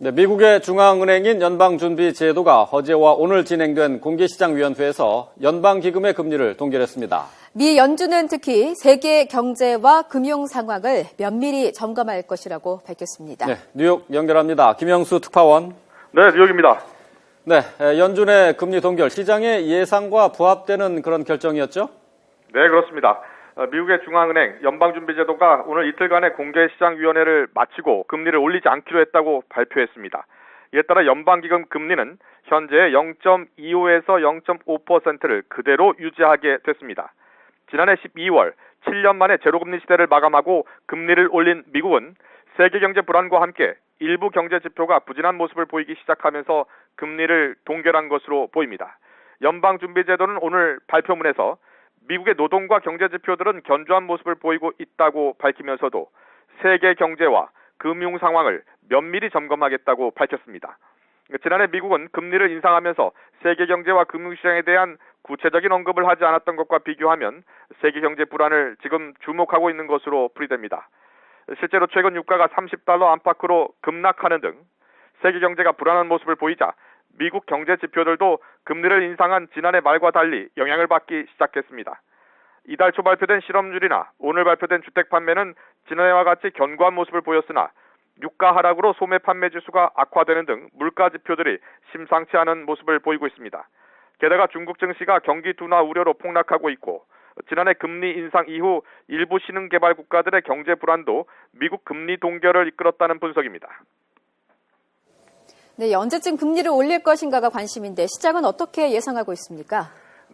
네, 미국의 중앙은행인 연방준비제도가 어제와 오늘 진행된 공개시장위원회에서 연방기금의 금리를 동결했습니다. 미 연준은 특히 세계 경제와 금융 상황을 면밀히 점검할 것이라고 밝혔습니다. 네, 뉴욕 연결합니다. 김영수 특파원. 네, 뉴욕입니다. 네, 연준의 금리 동결, 시장의 예상과 부합되는 그런 결정이었죠? 네, 그렇습니다. 미국의 중앙은행 연방준비제도가 오늘 이틀간의 공개시장위원회를 마치고 금리를 올리지 않기로 했다고 발표했습니다. 이에 따라 연방기금 금리는 현재 0.25에서 0.5%를 그대로 유지하게 됐습니다. 지난해 12월 7년 만에 제로금리 시대를 마감하고 금리를 올린 미국은 세계경제 불안과 함께 일부 경제 지표가 부진한 모습을 보이기 시작하면서 금리를 동결한 것으로 보입니다. 연방준비제도는 오늘 발표문에서 미국의 노동과 경제 지표들은 견조한 모습을 보이고 있다고 밝히면서도 세계 경제와 금융 상황을 면밀히 점검하겠다고 밝혔습니다. 지난해 미국은 금리를 인상하면서 세계 경제와 금융시장에 대한 구체적인 언급을 하지 않았던 것과 비교하면 세계 경제 불안을 지금 주목하고 있는 것으로 풀이됩니다. 실제로 최근 유가가 $30 안팎으로 급락하는 등 세계 경제가 불안한 모습을 보이자 미국 경제 지표들도 금리를 인상한 지난해 말과 달리 영향을 받기 시작했습니다. 이달 초 발표된 실업률이나 오늘 발표된 주택 판매는 지난해와 같이 견고한 모습을 보였으나 유가 하락으로 소매 판매 지수가 악화되는 등 물가 지표들이 심상치 않은 모습을 보이고 있습니다. 게다가 중국 증시가 경기 둔화 우려로 폭락하고 있고 지난해 금리 인상 이후 일부 신흥개발 국가들의 경제 불안도 미국 금리 동결을 이끌었다는 분석입니다. 네, 언제쯤 금리를 올릴 것인가가 관심인데 시장은 어떻게 예상하고 있습니까?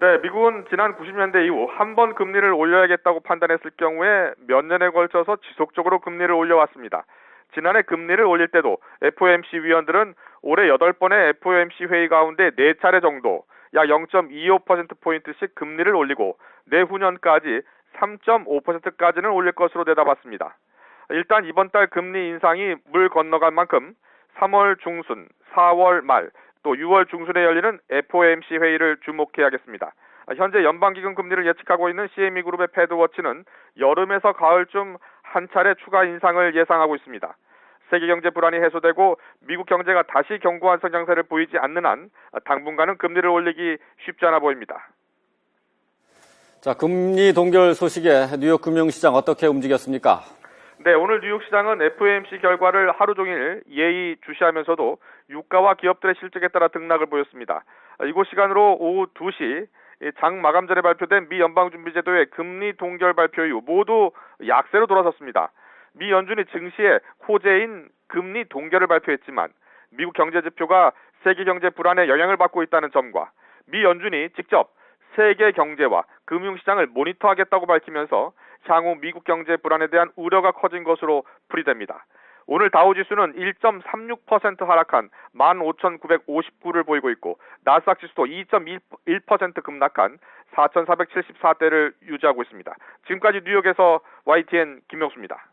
네, 미국은 지난 90년대 이후 한 번 금리를 올려야겠다고 판단했을 경우에 몇 년에 걸쳐서 지속적으로 금리를 올려왔습니다. 지난해 금리를 올릴 때도 FOMC 위원들은 올해 8번의 FOMC 회의 가운데 4차례 정도 약 0.25%포인트씩 금리를 올리고 내후년까지 3.5%까지는 올릴 것으로 내다봤습니다. 일단 이번 달 금리 인상이 물 건너갈 만큼 3월 중순, 4월 말, 또 6월 중순에 열리는 FOMC 회의를 주목해야겠습니다. 현재 연방기금 금리를 예측하고 있는 CME 그룹의 패드워치는 여름에서 가을쯤 한 차례 추가 인상을 예상하고 있습니다. 세계 경제 불안이 해소되고 미국 경제가 다시 견고한 성장세를 보이지 않는 한 당분간은 금리를 올리기 쉽지 않아 보입니다. 자, 금리 동결 소식에 뉴욕 금융시장 어떻게 움직였습니까? 네, 오늘 뉴욕 시장은 FOMC 결과를 하루 종일 예의 주시하면서도 유가와 기업들의 실적에 따라 등락을 보였습니다. 이곳 시간으로 오후 2시 장 마감 전에 발표된 미 연방준비제도의 금리 동결 발표 이후 모두 약세로 돌아섰습니다. 미 연준이 증시에 호재인 금리 동결을 발표했지만 미국 경제 지표가 세계 경제 불안에 영향을 받고 있다는 점과 미 연준이 직접 세계 경제와 금융시장을 모니터하겠다고 밝히면서 향후 미국 경제 불안에 대한 우려가 커진 것으로 풀이됩니다. 오늘 다우지수는 1.36% 하락한 15,959를 보이고 있고 나스닥 지수도 2.1% 급락한 4,474대를 유지하고 있습니다. 지금까지 뉴욕에서 YTN 김명수입니다.